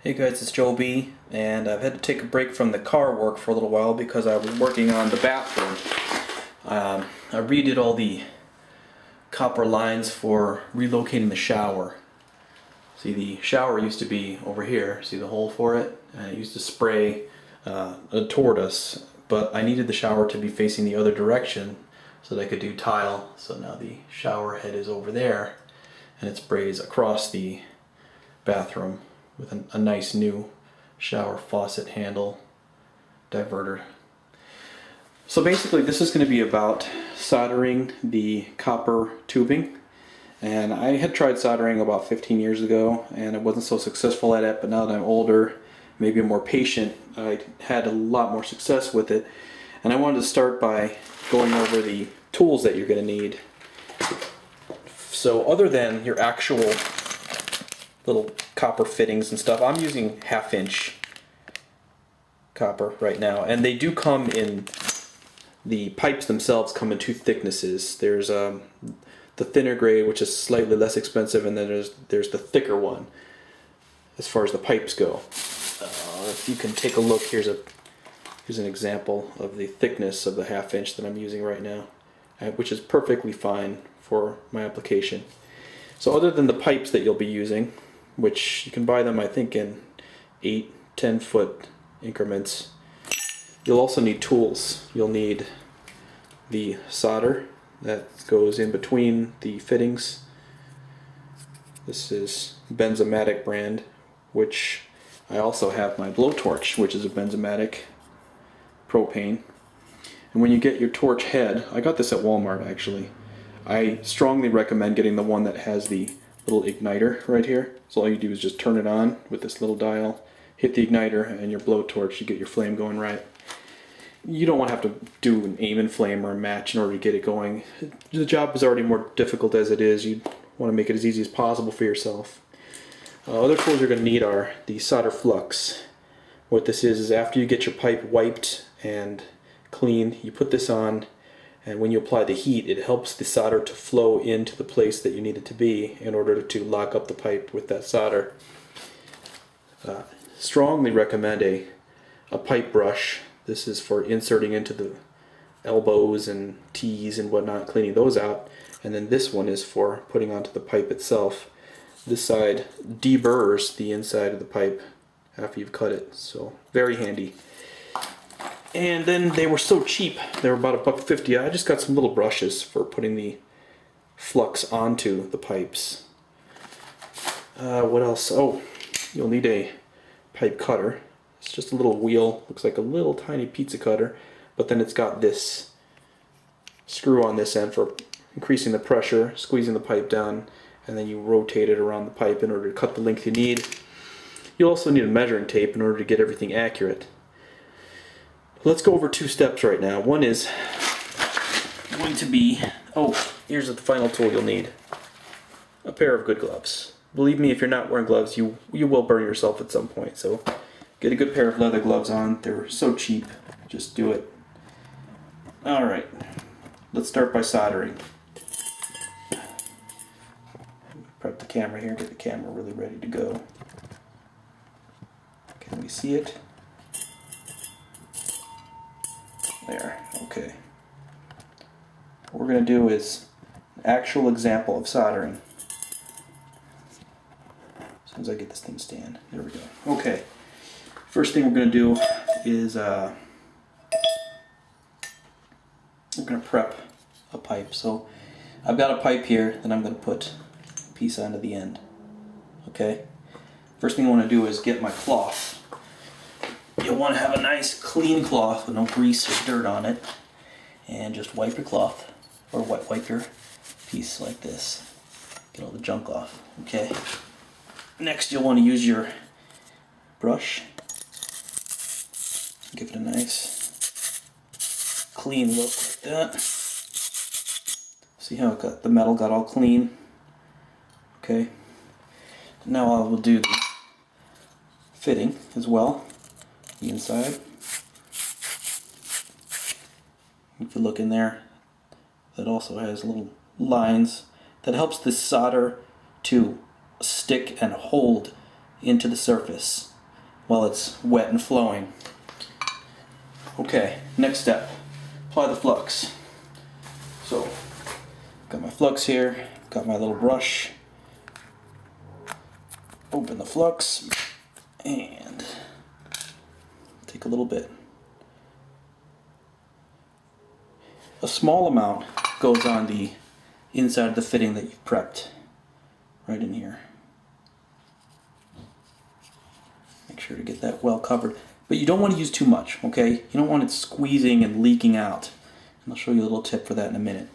Hey guys, it's Joe B, and I've had to take a break from the car work for a little while because I was working on the bathroom. I redid all the copper lines for relocating the shower. See, the shower used to be over here, see the hole for it? And it used to spray toward us, but I needed the shower to be facing the other direction so that I could do tile. So now the shower head is over there, and it sprays across the bathroom with a nice new shower faucet handle diverter. So basically this is going to be about soldering the copper tubing, and I had tried soldering about 15 years ago and I wasn't so successful at it, but now that I'm older, maybe I'm more patient, I had a lot more success with it. And I wanted to start by going over the tools that you're going to need. So other than your actual little copper fittings and stuff, I'm using 1/2 inch copper right now, and they do come in, the pipes themselves come in two thicknesses. There's the thinner grade, which is slightly less expensive, and then there's the thicker one as far as the pipes go. If you can take a look, here's an example of the thickness of the 1/2 inch that I'm using right now, which is perfectly fine for my application. So other than the pipes that you'll be using, which you can buy them I think in 8-10 foot increments, you'll also need tools. You'll need the solder that goes in between the fittings. This is Bernzomatic brand, which I also have my blowtorch, which is a bernzomatic propane. And when you get your torch head, I got this at Walmart actually, I strongly recommend getting the one that has the little igniter right here. So all you do is just turn it on with this little dial, hit the igniter, and your blowtorch, you get your flame going right. You don't want to have to do an aim and flame or a match in order to get it going. The job is already more difficult as it is. You want to make it as easy as possible for yourself. Other tools you're going to need are the solder flux. What this is after you get your pipe wiped and clean, you put this on, and when you apply the heat, it helps the solder to flow into the place that you need it to be in order to lock up the pipe with that solder. Strongly recommend a pipe brush. This is for inserting into the elbows and T's and whatnot, cleaning those out. And then this one is for putting onto the pipe itself. This side deburrs the inside of the pipe after you've cut it, so very handy. And then they were so cheap, they were about $1.50. I just got some little brushes for putting the flux onto the pipes. What else? Oh, you'll need a pipe cutter. It's just a little wheel, looks like a little tiny pizza cutter, but then it's got this screw on this end for increasing the pressure, squeezing the pipe down, and then you rotate it around the pipe in order to cut the length you need. You'll also need a measuring tape in order to get everything accurate. Let's go over two steps right now. One is going to be, here's the final tool you'll need. A pair of good gloves. Believe me, if you're not wearing gloves, you will burn yourself at some point. So get a good pair of leather gloves on. They're so cheap. Just do it. Alright, let's start by soldering. Prep the camera here, get the camera really ready to go. Can we see it? There, okay. What we're going to do is an actual example of soldering. As soon as I get this thing stand. There we go. Okay. First thing we're going to do is we're going to prep a pipe. So I've got a pipe here that I'm going to put a piece onto the end. Okay. First thing I want to do is get my cloth. You'll want to have a nice clean cloth with no grease or dirt on it, and just wipe your cloth, or wipe your piece like this. Get all the junk off. Okay. Next you'll want to use your brush. Give it a nice clean look like that. See how the metal got all clean? Okay. Now I will do the fitting as well. The inside. If you look in there, that also has little lines that helps the solder to stick and hold into the surface. while it's wet and flowing. Okay, next step, apply the flux. So, got my flux here, got my little brush, open the flux, and take a little bit. A small amount goes on the inside of the fitting that you've prepped, right in here. Make sure to get that well covered. But you don't want to use too much, okay? You don't want it squeezing and leaking out. And I'll show you a little tip for that in a minute.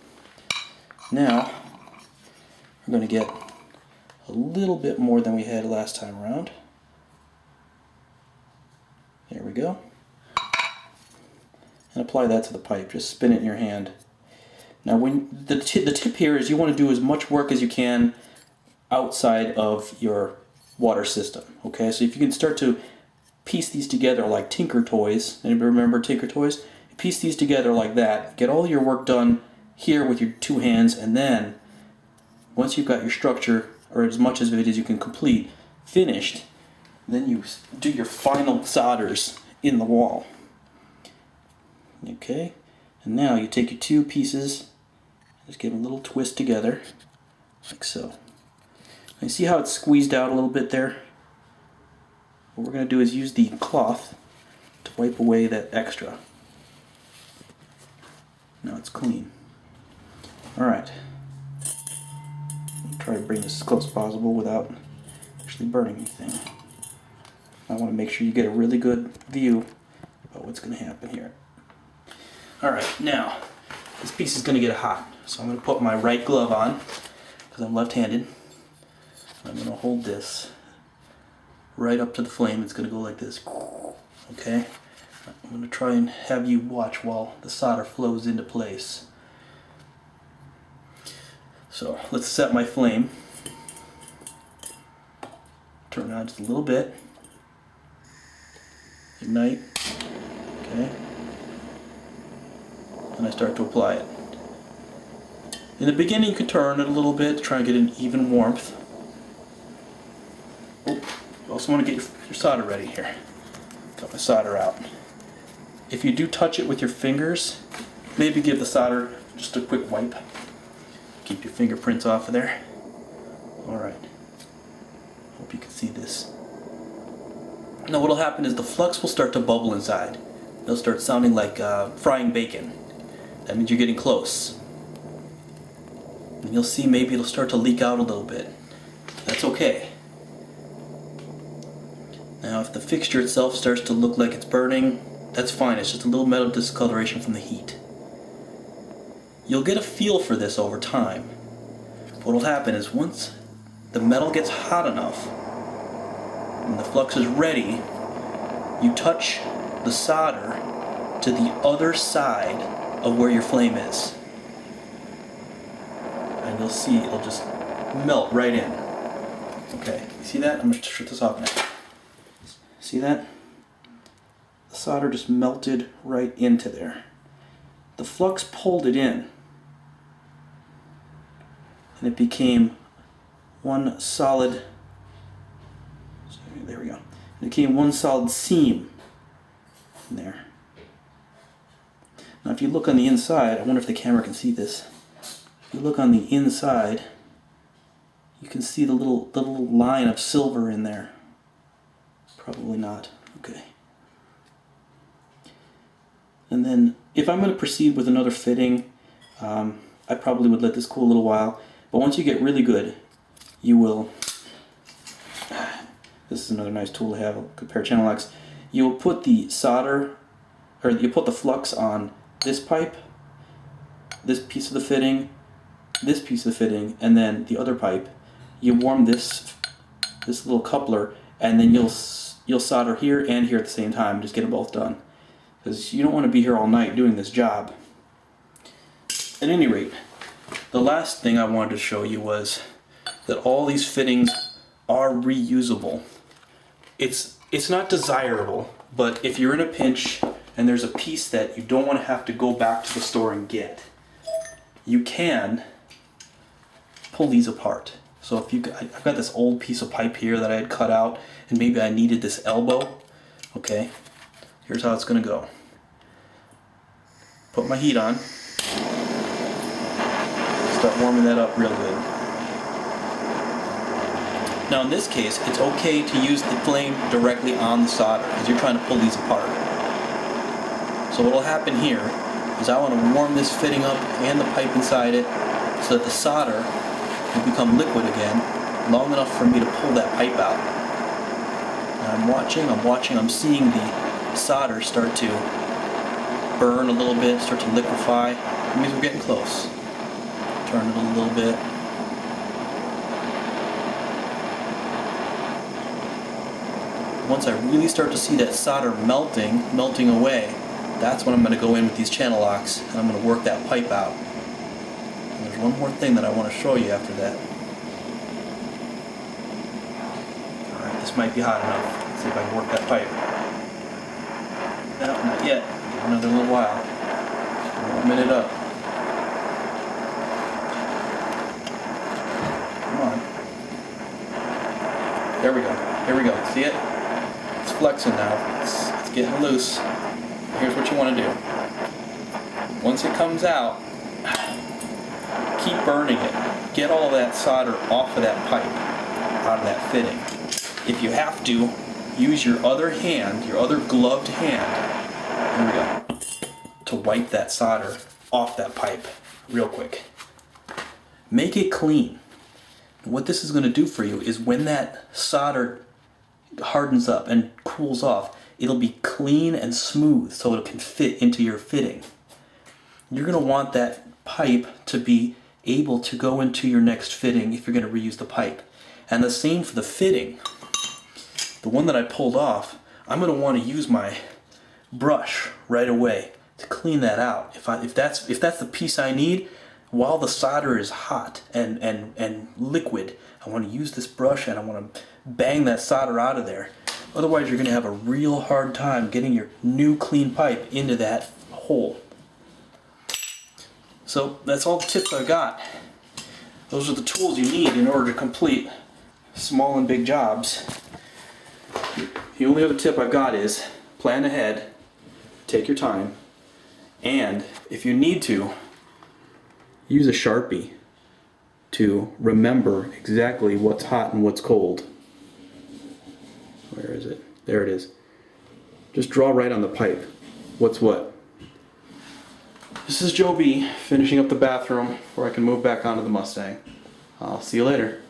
Now, we're going to get a little bit more than we had last time around. There we go. And apply that to the pipe. Just spin it in your hand. Now, when the tip here is you want to do as much work as you can outside of your water system. Okay, so if you can start to piece these together like Tinker Toys. Anybody remember Tinker Toys? Piece these together like that. Get all your work done here with your two hands, and then once you've got your structure, or as much of it as you can complete, finished, then you do your final solders in the wall. Okay, and now you take your two pieces, just give them a little twist together, like so. You see how it's squeezed out a little bit there? What we're going to do is use the cloth to wipe away that extra. Now it's clean. Alright. Try to bring this as close as possible without actually burning anything. I want to make sure you get a really good view about what's going to happen here. Alright, now this piece is going to get hot. So I'm going to put my right glove on because I'm left-handed. I'm going to hold this right up to the flame. It's going to go like this. Okay? I'm going to try and have you watch while the solder flows into place. So let's set my flame. Turn it on just a little bit. Ignite. Okay? And I start to apply it. In the beginning you can turn it a little bit to try and get an even warmth. Oh, you also want to get your solder ready here. Got my solder out. If you do touch it with your fingers, maybe give the solder just a quick wipe. Keep your fingerprints off of there. Alright. Hope you can see this. Now what will happen is the flux will start to bubble inside. It'll start sounding like frying bacon. That means you're getting close. And you'll see maybe it'll start to leak out a little bit. That's okay. Now if the fixture itself starts to look like it's burning, that's fine. It's just a little metal discoloration from the heat. You'll get a feel for this over time. What will happen is once the metal gets hot enough and the flux is ready, you touch the solder to the other side of where your flame is. And you'll see it'll just melt right in. Okay, you see that? I'm going to shut this off now. See that? The solder just melted right into there. The flux pulled it in. And it became one solid, there we go. It became one solid seam in there. Now if you look on the inside, I wonder if the camera can see this. If you look on the inside, you can see the little line of silver in there. Probably not. Okay. And then if I'm going to proceed with another fitting, I probably would let this cool a little while. But once you get really good, you will, this is another nice tool to have, compare channel locks. You'll put the solder, or you put the flux on this pipe, this piece of the fitting, this piece of the fitting, and then the other pipe. You warm this little coupler, and then you'll solder here and here at the same time. Just get them both done, because you don't want to be here all night doing this job. At any rate, the last thing I wanted to show you was that all these fittings are reusable. It's not desirable, but if you're in a pinch and there's a piece that you don't want to have to go back to the store and get, you can pull these apart. So if I've got this old piece of pipe here that I had cut out, and maybe I needed this elbow. Okay, here's how it's going to go. Put my heat on. Start warming that up real good. Now in this case, it's okay to use the flame directly on the solder because you're trying to pull these apart. So what will happen here is I want to warm this fitting up and the pipe inside it so that the solder will become liquid again, long enough for me to pull that pipe out. And I'm seeing the solder start to burn a little bit, start to liquefy. That means we're getting close. Turn it a little bit. Once I really start to see that solder melting away, that's when I'm going to go in with these channel locks and I'm going to work that pipe out. And there's one more thing that I want to show you after that. Alright, this might be hot enough. Let's see if I can work that pipe. No, not yet. Give it another little while. Warming it up. Come on. There we go. Here we go. See it? It's flexing now. It's getting loose. Here's what you want to do. Once it comes out, keep burning it. Get all that solder off of that pipe, out of that fitting. If you have to, use your other hand, your other gloved hand, here we go, to wipe that solder off that pipe real quick. Make it clean. What this is going to do for you is when that solder hardens up and cools off, it'll be clean and smooth so it can fit into your fitting. You're going to want that pipe to be able to go into your next fitting if you're going to reuse the pipe. And the same for the fitting. The one that I pulled off, I'm going to want to use my brush right away to clean that out. If that's the piece I need, while the solder is hot and liquid, I want to use this brush and I want to bang that solder out of there. Otherwise, you're going to have a real hard time getting your new clean pipe into that hole. So that's all the tips I've got. Those are the tools you need in order to complete small and big jobs. The only other tip I've got is plan ahead, take your time, and if you need to, use a Sharpie to remember exactly what's hot and what's cold. Where is it? There it is. Just draw right on the pipe what's what. This is Joe B finishing up the bathroom before I can move back onto the Mustang. I'll see you later.